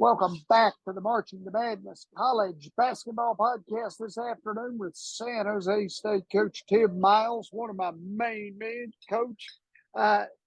Welcome back to the Marching to Madness College Basketball Podcast this afternoon with San Jose State coach Tim Miles, one of my main men. Coach,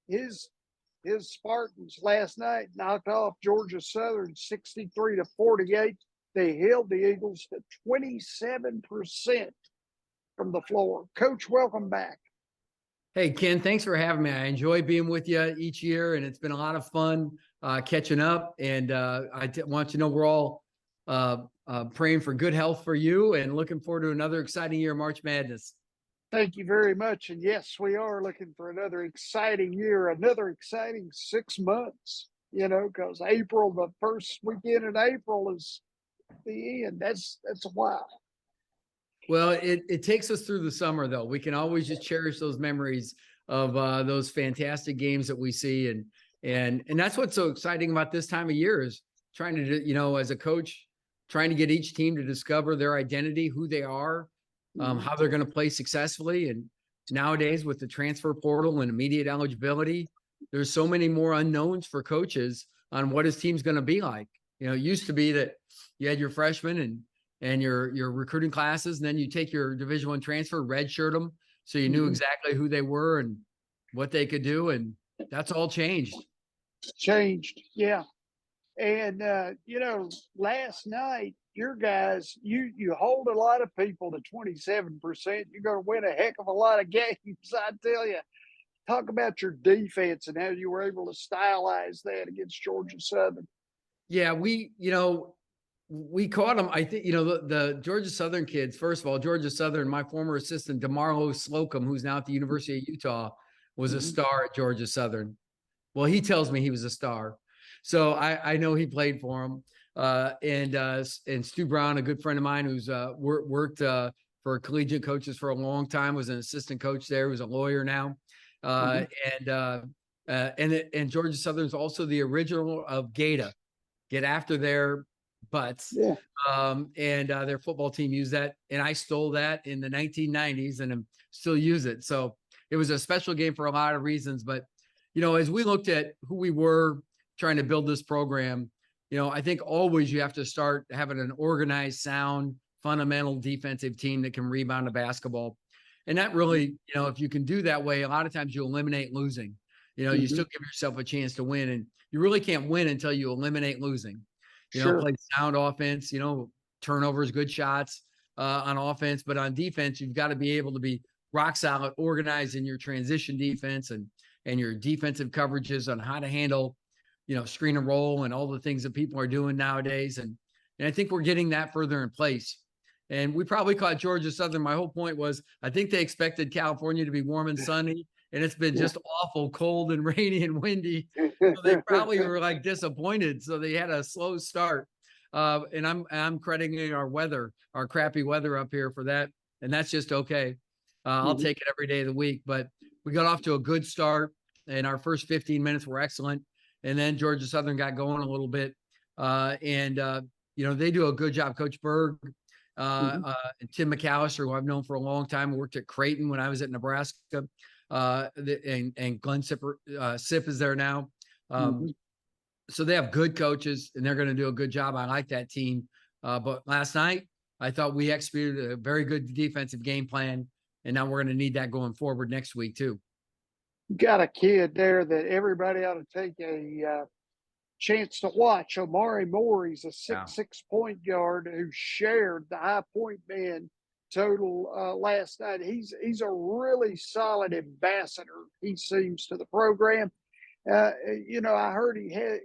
his Spartans last night knocked off Georgia Southern 63-48. They held the Eagles to 27% from the floor. Coach, welcome back. Hey, Ken, thanks for having me. I enjoy being with you each year, and it's been a lot of fun catching up. And want you to know we're all praying for good health for you and looking forward to another exciting year of March Madness. Thank you very much. And yes, we are looking for another exciting year, another exciting 6 months, because April, the first weekend in April is the end. That's a while. Well, it takes us through the summer, though. We can always just cherish those memories of those fantastic games that we see. And that's what's so exciting about this time of year is trying to, as a coach, trying to get each team to discover their identity, who they are, how they're going to play successfully. And nowadays with the transfer portal and immediate eligibility, there's so many more unknowns for coaches on what his team's going to be like. It used to be that you had your freshmen and your recruiting classes, and then you take your Division I transfer, redshirt them, so you knew exactly who they were and what they could do, and that's all changed. Yeah. And, last night, your guys, you hold a lot of people to 27%. You're going to win a heck of a lot of games, I tell you. Talk about your defense and how you were able to stylize that against Georgia Southern. Yeah, we caught them. I think, the Georgia Southern kids, first of all, Georgia Southern, my former assistant, DeMarlo Slocum, who's now at the University of Utah, was a star at Georgia Southern. Well, he tells me he was a star. So I know he played for him. And Stu Brown, a good friend of mine who's worked for collegiate coaches for a long time, was an assistant coach there, who's a lawyer now. And Georgia Southern is also the original of Get After Their Butts. Yeah. Their football team used that, and I stole that in the 1990s and still use it. So it was a special game for a lot of reasons. But as we looked at who we were trying to build this program, I think always you have to start having an organized, sound, fundamental defensive team that can rebound a basketball. And that really, if you can do that way, a lot of times you eliminate losing. You still give yourself a chance to win, and you really can't win until you eliminate losing. Play sound offense, turnovers, good shots on offense. But on defense, you've got to be able to be rock solid, organized in your transition defense and your defensive coverages on how to handle, screen and roll and all the things that people are doing nowadays. And I think we're getting that further in place. And we probably caught Georgia Southern. My whole point was I think they expected California to be warm and sunny, and it's been just awful, cold and rainy and windy. So they probably were disappointed. So they had a slow start. And I'm crediting our crappy weather up here for that. And that's just okay. I'll take it every day of the week. But we got off to a good start, and our first 15 minutes were excellent. And then Georgia Southern got going a little bit. They do a good job. Coach Berg and Tim McAllister, who I've known for a long time, worked at Creighton when I was at Nebraska. And Glenn Sip is there now. So they have good coaches, and they're going to do a good job. I like that team. But last night, I thought we executed a very good defensive game plan, and now we're going to need that going forward next week too. Got a kid there that everybody ought to take a chance to watch. Omari Moore, he's a 6'6" point guard who shared the high point man total last night. He's a really solid ambassador, he seems, to the program. I heard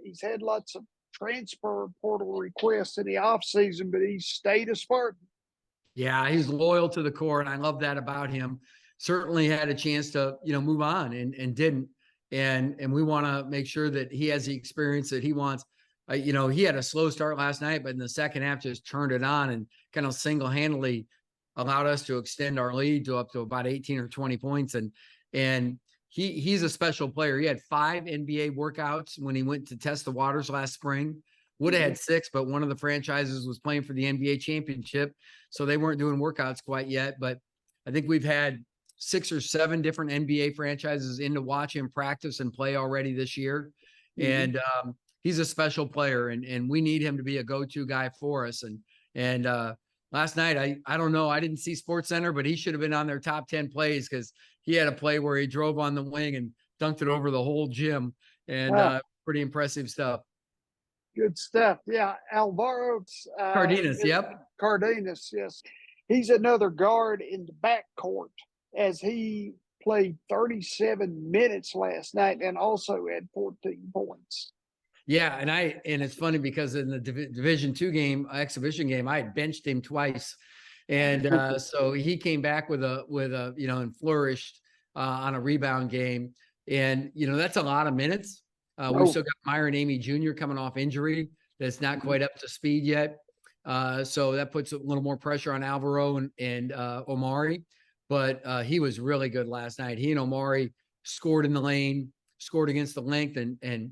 he's had lots of transfer portal requests in the offseason, but he stayed a Spartan. Yeah, he's loyal to the core, and I love that about him. Certainly had a chance to, move on and didn't. And we want to make sure that he has the experience that he wants. He had a slow start last night, but in the second half just turned it on and kind of single-handedly allowed us to extend our lead to up to about 18 or 20 points. And he's a special player. He had 5 NBA workouts when he went to test the waters last spring. Would have had 6, but one of the franchises was playing for the NBA championship, so they weren't doing workouts quite yet. But I think we've had 6 or 7 different NBA franchises in to watch him practice and play already this year. And he's a special player, and we need him to be a go-to guy for us. And last night, I don't know, I didn't see Sports Center, but he should have been on their top 10 plays, because he had a play where he drove on the wing and dunked it over the whole gym, and pretty impressive stuff. Good stuff. Yeah, Alvaro Cardenas, yep. Cardenas, yes. He's another guard in the backcourt, as he played 37 minutes last night and also had 14 points. Yeah, and it's funny because in the Division II game, exhibition game, I had benched him twice, and so he came back with a and flourished on a rebound game, and that's a lot of minutes. We've still got Myron Amy Jr. coming off injury that's not quite up to speed yet, so that puts a little more pressure on Alvaro and Omari, but he was really good last night. He and Omari scored in the lane, scored against the length, and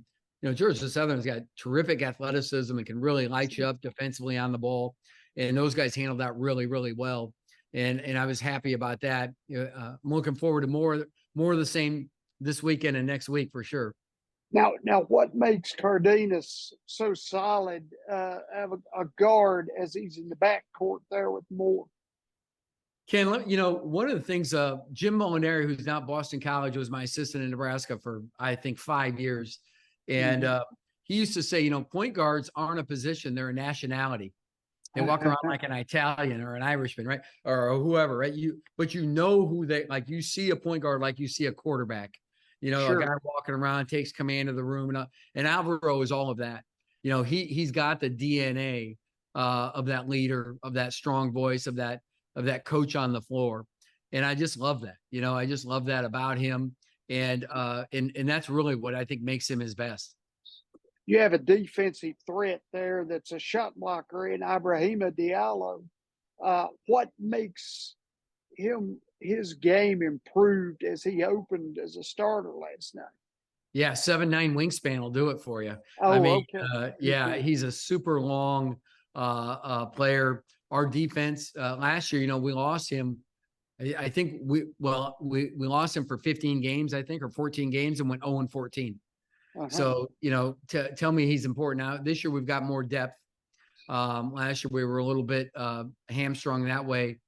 Georgia Southern's got terrific athleticism and can really light you up defensively on the ball. And those guys handled that really, really well. And I was happy about that. I'm looking forward to more of the same this weekend and next week for sure. Now, what makes Cardenas so solid, have a guard, as he's in the backcourt there with Moore? Ken, one of the things, Jim Molinari, who's now at Boston College, was my assistant in Nebraska for, I think, 5 years. And he used to say, point guards aren't a position, they're a nationality. They walk around like an Italian or an Irishman, right? Or whoever, right? But who they, like, you see a point guard like you see a quarterback, Sure. A guy walking around, takes command of the room. And Alvaro is all of that. He's got the DNA of that leader, of that strong voice, of that coach on the floor. And I just love that. I just love that about him. And that's really what I think makes him his best. You have a defensive threat there that's a shot blocker in Ibrahima Diallo. What makes his game improved as he opened as a starter last night? Yeah, 7'9" wingspan will do it for you. Okay. He's a super long player. Our defense last year, we lost him. I think we lost him for 15 games, I think, or 14 games, and went 0-14. So, tell me he's important. Now, this year we've got more depth. Last year we were a little bit hamstrung that way,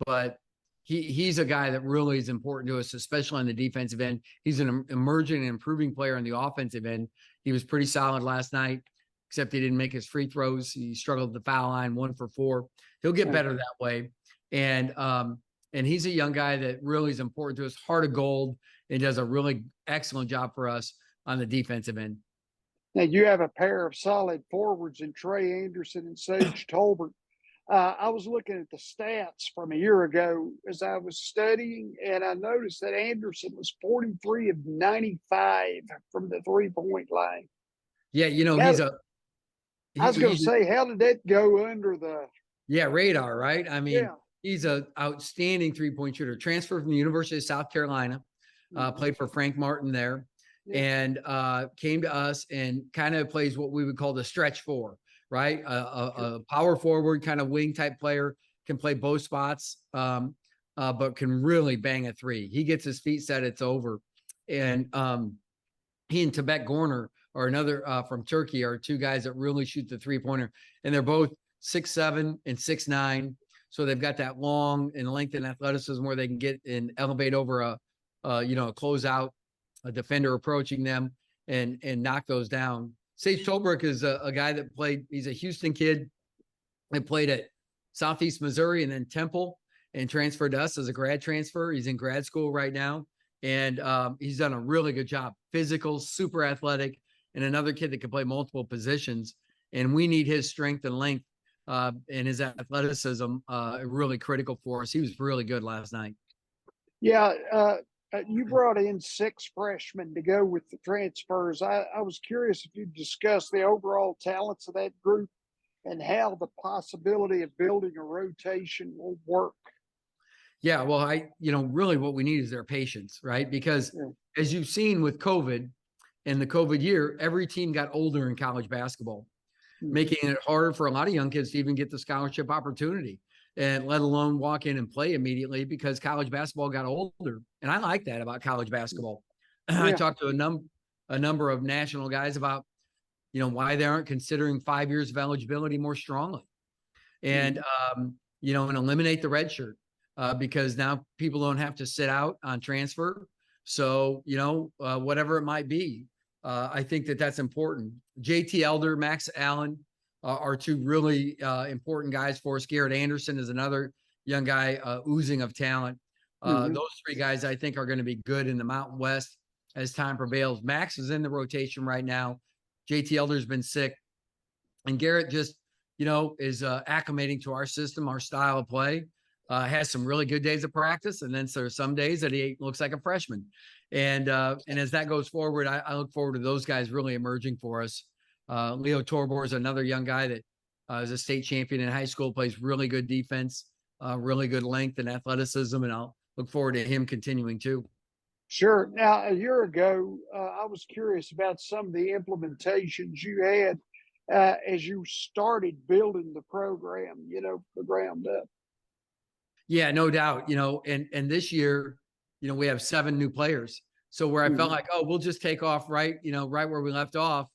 but he's a guy that really is important to us, especially on the defensive end. He's an emerging and improving player on the offensive end. He was pretty solid last night, except he didn't make his free throws. He struggled at the foul line, 1 for 4. He'll get better that way. And he's a young guy that really is important to us, heart of gold, and does a really excellent job for us on the defensive end. Now, you have a pair of solid forwards in Trey Anderson and Sage Tolbert. I was looking at the stats from a year ago as I was studying, and I noticed that Anderson was 43 of 95 from the three-point line. Yeah, I was going to say, how did that go under the radar, right? I mean, he's an outstanding three-point shooter. Transferred from the University of South Carolina, played for Frank Martin there, and came to us and kind of plays what we would call the stretch four, right? A power forward kind of wing type player, can play both spots, but can really bang a three. He gets his feet set, it's over. And he and Tibet Gorner are another from Turkey, are two guys that really shoot the three-pointer. And they're both 6'7" and 6'9". So they've got that long and length and athleticism where they can get and elevate over a closeout, a defender approaching them, and knock those down. Sage Tolbert is a guy that played. He's a Houston kid. He played at Southeast Missouri and then Temple, and transferred to us as a grad transfer. He's in grad school right now, and he's done a really good job. Physical, super athletic, and another kid that can play multiple positions. And we need his strength and length and his athleticism really critical for us. He was really good last night. Yeah, you brought in 6 freshmen to go with the transfers. I was curious if you'd discuss the overall talents of that group and how the possibility of building a rotation will work. Yeah, well, really what we need is their patience, right? Because as you've seen with COVID and the COVID year, every team got older in college basketball, making it harder for a lot of young kids to even get the scholarship opportunity, and let alone walk in and play immediately, because college basketball got older. And I like that about college basketball. I talked to a number of national guys about why they aren't considering 5 years of eligibility more strongly. And, and eliminate the red shirt because now people don't have to sit out on transfer. So, whatever it might be, I think that's important. JT Elder, Max Allen are two really important guys for us. Garrett Anderson is another young guy oozing of talent. Those three guys, I think, are going to be good in the Mountain West as time prevails. Max is in the rotation right now. JT Elder's been sick. And Garrett just, is acclimating to our system, our style of play. Has some really good days of practice, and then there's some days that he looks like a freshman. And as that goes forward, I look forward to those guys really emerging for us. Leo Torbor is another young guy that is a state champion in high school, plays really good defense, really good length and athleticism, and I'll look forward to him continuing too. Sure. Now, a year ago, I was curious about some of the implementations you had as you started building the program, the ground up. Yeah, no doubt. And this year, we have 7 new players. So where I felt like, oh, we'll just take off right where we left off,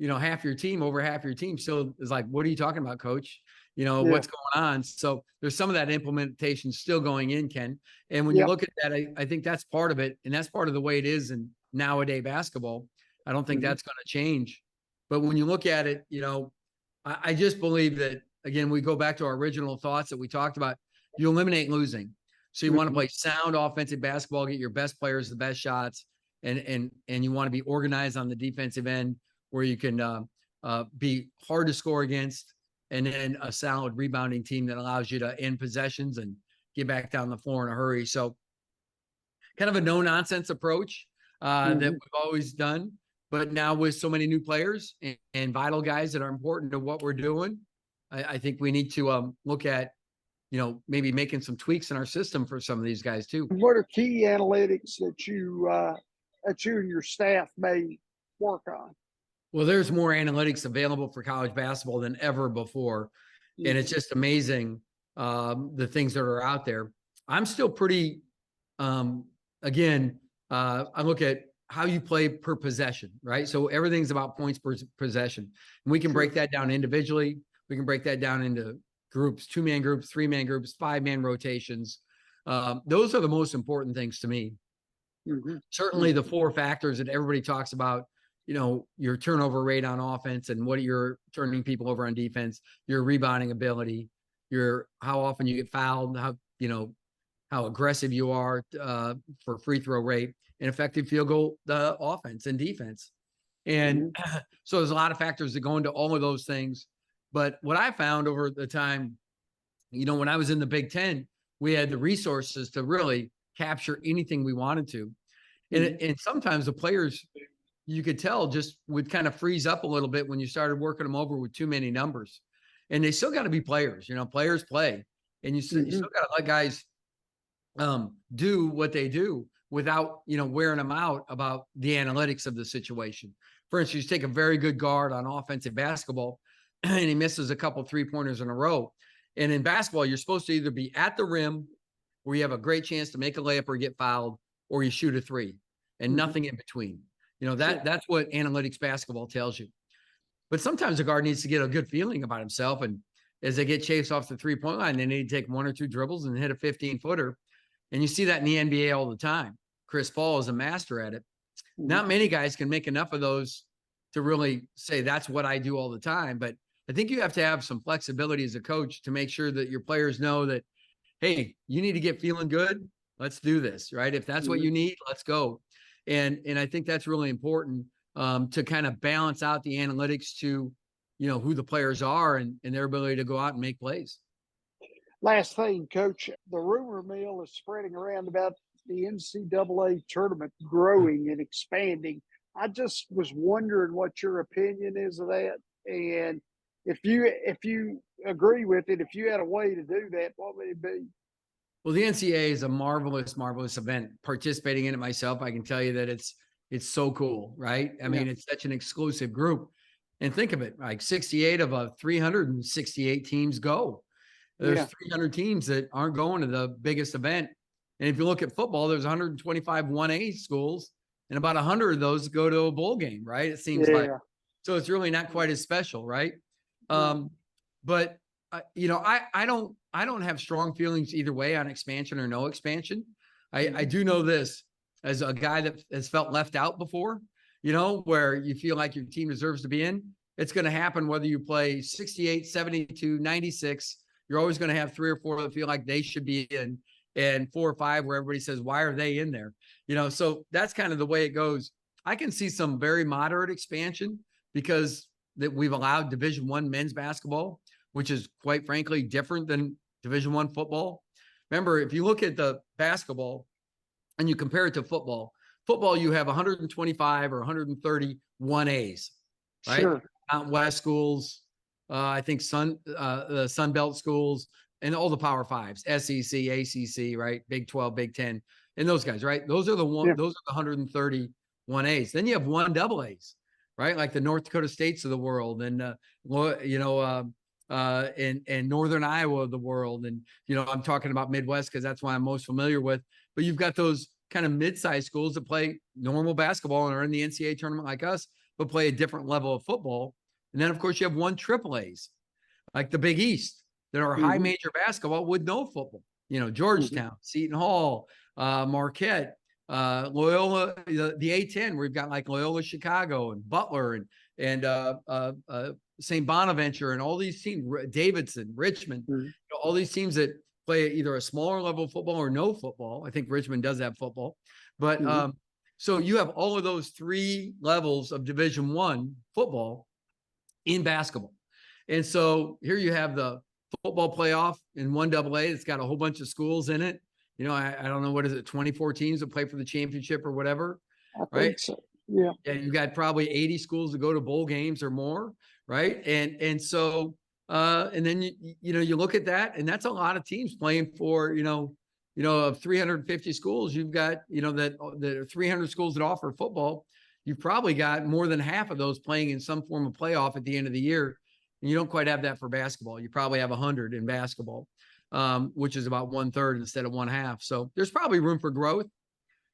half your team over half your team. So it's like, what are you talking about, coach? What's going on? So there's some of that implementation still going in, Ken. And when you look at that, I think that's part of it. And that's part of the way it is in nowadays basketball. I don't think that's going to change. But when you look at it, I just believe that, again, we go back to our original thoughts that we talked about. You eliminate losing. So you want to play sound offensive basketball, get your best players the best shots, and you want to be organized on the defensive end where you can be hard to score against, and then a solid rebounding team that allows you to end possessions and get back down the floor in a hurry. So kind of a no-nonsense approach that we've always done. But now with so many new players and vital guys that are important to what we're doing, I think we need to look at maybe making some tweaks in our system for some of these guys too. What are key analytics that you and your staff may work on? Well, there's more analytics available for college basketball than ever before. And it's just amazing the things that are out there. I'm still pretty, I look at how you play per possession, right? So everything's about points per possession. And we can break that down individually. We can break that down into groups, 2-man groups, 3-man groups, 5-man rotations. Those are the most important things to me. Certainly the 4 factors that everybody talks about, your turnover rate on offense and what you're turning people over on defense, your rebounding ability, how often you get fouled, how aggressive you are for free throw rate, and effective field goal offense and defense. And so there's a lot of factors that go into all of those things. But what I found over the time, when I was in the Big Ten, we had the resources to really capture anything we wanted to. And sometimes the players, you could tell, just would kind of freeze up a little bit when you started working them over with too many numbers. And they still got to be players, players play. And you still got to let guys do what they do without, wearing them out about the analytics of the situation. For instance, you take a very good guard on offensive basketball and he misses a couple 3-pointers in a row. And in basketball, you're supposed to either be at the rim where you have a great chance to make a layup or get fouled, or you shoot a 3 and nothing in between. That's what analytics basketball tells you. But sometimes a guard needs to get a good feeling about himself. And as they get chased off the 3-point line, they need to take 1 or 2 dribbles and hit a 15-footer. And you see that in the NBA all the time. Chris Paul is a master at it. Not many guys can make enough of those to really say that's what I do all the time. But I think you have to have some flexibility as a coach to make sure that your players know that, hey, you need to get feeling good. Let's do this, right? If that's what you need, let's go. And I think that's really important to kind of balance out the analytics to, who the players are and their ability to go out and make plays. Last thing, Coach, the rumor mill is spreading around about the NCAA tournament growing and expanding. I just was wondering what your opinion is of that. And if you agree with it, if you had a way to do that, what would it be? Well, the NCAA is a marvelous, marvelous event. Participating in it myself, I can tell you that it's so cool, right? I mean, it's such an exclusive group. And think of it, like 68 of 368 teams go. There's 300 teams that aren't going to the biggest event. And if you look at football, there's 125 1A schools, and about 100 of those go to a bowl game, right? It seems like. So it's really not quite as special, right? But I don't have strong feelings either way on expansion or no expansion. I do know this as a guy that has felt left out before, where you feel like your team deserves to be in. It's going to happen whether you play 68, 72, 96. You're always going to have 3 or 4 that feel like they should be in, and 4 or 5 where everybody says, why are they in there? So that's kind of the way it goes. I can see some very moderate expansion because that we've allowed Division I men's basketball, which is quite frankly different than Division I football. Remember, if you look at the basketball and you compare it to football, you have 125 or 130 1As, right? Sure. Mountain West schools, I think the Sun Belt schools, and all the Power Fives, SEC, ACC, right? Big 12, Big 10, and those guys, right? Those are the 130 1As. Then you have 1AA s, right? Like the North Dakota States of the world, and and Northern Iowa of the world, and I'm talking about Midwest because that's what I'm most familiar with. But you've got those kind of mid-sized schools that play normal basketball and are in the NCAA tournament like us, but play a different level of football. And then, of course, you have 1 AAAs, like the Big East, that are high major basketball with no football. Georgetown, Seton Hall, Marquette, Loyola, the A10, where we've got like Loyola Chicago and Butler and St. Bonaventure and all these teams, Davidson, Richmond, all these teams that play either a smaller level of football or no football. I think Richmond does have football, but so you have all of those 3 levels of Division I football in basketball. And so here you have the football playoff in 1AA. It's got a whole bunch of schools in it. I don't know, what is it, 24 teams that play for the championship or whatever, I think so. Yeah. And you got probably 80 schools to go to bowl games or more, right? And so and then you look at that, and that's a lot of teams playing for of 350 schools. You've got that there are 300 schools that offer football. You've probably got more than half of those playing in some form of playoff at the end of the year, and you don't quite have that for basketball. You probably have 100 in basketball, which is about 1/3 instead of 1/2. So there's probably room for growth,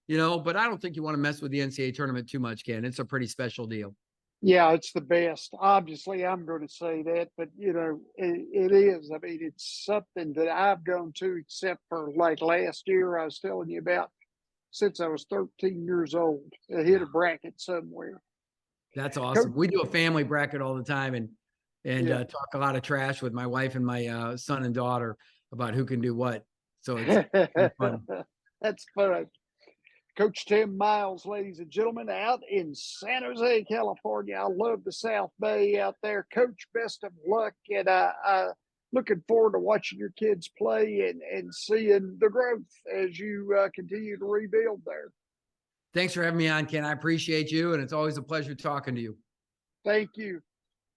but I don't think you want to mess with the NCAA tournament too much, Ken. It's a pretty special deal. Yeah, it's the best. Obviously, I'm going to say that, but it is. I mean, it's something that I've gone to, except for like last year I was telling you about, since I was 13 years old. I hit a bracket somewhere. That's awesome. We do a family bracket all the time, and talk a lot of trash with my wife and my son and daughter about who can do what. So it's fun. That's fun. Coach Tim Miles, ladies and gentlemen, out in San Jose, California. I love the South Bay out there. Coach, best of luck, and looking forward to watching your kids play and seeing the growth as you continue to rebuild there. Thanks for having me on, Ken. I appreciate you, and it's always a pleasure talking to you. Thank you.